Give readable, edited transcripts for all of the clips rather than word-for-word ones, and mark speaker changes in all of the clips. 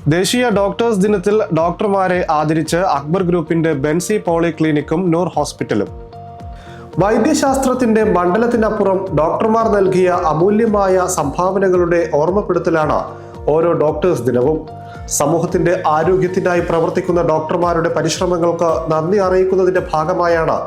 Speaker 1: ദേശീയ ഡോക്ടേഴ്സ് ദിനത്തിൽ ഡോക്ടർമാരെ ആദരിച്ച് അക്ബർ ഗ്രൂപ്പിന്റെ ബെൻസി പോളിക്ലിനിക്കും നൂർ ഹോസ്പിറ്റലും. വൈദ്യശാസ്ത്രത്തിന്റെ മണ്ഡലത്തിനപ്പുറം ഡോക്ടർമാർ നൽകിയ അമൂല്യമായ സംഭാവനകളുടെ ഓർമ്മപ്പെടുത്തലാണ് ഓരോ ഡോക്ടേഴ്സ് ദിനവും. സമൂഹത്തിന്റെ ആരോഗ്യത്തിനായി പ്രവർത്തിക്കുന്ന ഡോക്ടർമാരുടെ പരിശ്രമങ്ങൾക്ക് നന്ദി അറിയിക്കുന്നതിന്റെ ഭാഗമായാണ്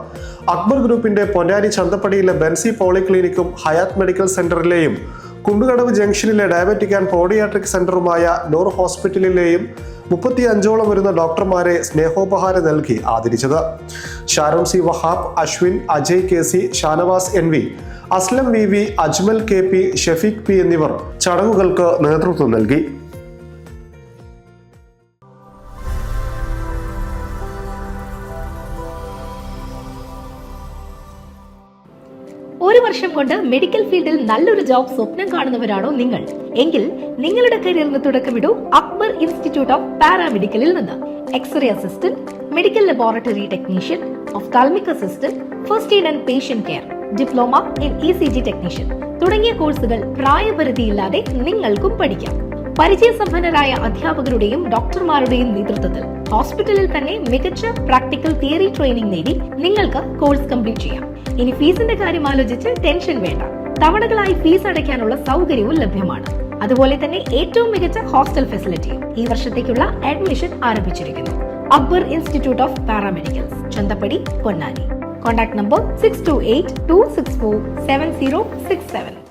Speaker 1: അക്ബർ ഗ്രൂപ്പിന്റെ പൊന്നാനി ചന്തപ്പടിയിലെ ബെൻസി പോളിക്ലിനിക്കും ഹയാത്ത് മെഡിക്കൽ സെന്ററിലെയും കുണ്ടുകടവ് ജംഗ്ഷനിലെ ഡയബറ്റിക് ആൻഡ് പോഡിയാട്രിക് സെന്ററുമായ നൂർ ഹോസ്പിറ്റലിലെയും 35ഓളം വരുന്ന ഡോക്ടർമാരെ സ്നേഹോപഹാരം നൽകി ആദരിച്ചത്. Sharon C Wahab, Ashwin, Ajay K C, Shanavas NV, Aslam VV, Ajmal KP, Shafeeq P എന്നിവർ ചടങ്ങുകൾക്ക് നേതൃത്വം നൽകി.
Speaker 2: ഒരു വർഷം കൊണ്ട് മെഡിക്കൽ ഫീൽഡിൽ നല്ലൊരു ജോബ് സ്വപ്നം കാണുന്നവരാണോ നിങ്ങൾ? എങ്കിൽ നിങ്ങളുടെ കരിയറിന് തുടക്കമിടൂ അക്ബർ ഇൻസ്റ്റിറ്റ്യൂട്ട് ഓഫ് പാരാമെഡിക്കലിൽ നിന്ന്. X-ray assistant, medical laboratory technician, ophthalmic assistant, first aid and patient care, diploma in ECG technician തുടങ്ങിയ കോഴ്സുകൾ പ്രായപരിധിയില്ലാതെ നിങ്ങൾക്കും പഠിക്കാം. പരിചയസമ്പന്നരായ അധ്യാപകരുടെയും ഡോക്ടർമാരുടെയും നേതൃത്വത്തിൽ ഹോസ്പിറ്റലിൽ തന്നെ മികച്ച പ്രാക്ടിക്കൽ തിയറി ട്രെയിനിങ് നേടി നിങ്ങൾക്ക് കോഴ്സ് കംപ്ലീറ്റ് ചെയ്യാം. ഇനി ഫീസിന്റെ കാര്യം ആലോചിച്ച് ടെൻഷൻ വേണ്ട. തവണകളായി ഫീസ് അടയ്ക്കാനുള്ള സൗകര്യവും ലഭ്യമാണ്. അതുപോലെ തന്നെ ഏറ്റവും മികച്ച ഹോസ്റ്റൽ ഫെസിലിറ്റിയും. ഈ വർഷത്തേക്കുള്ള അഡ്മിഷൻ ആരംഭിച്ചിരിക്കുന്നു. Akbar institute of paramedicals, Chanthappadi, Ponnani. Contact number 6282647067.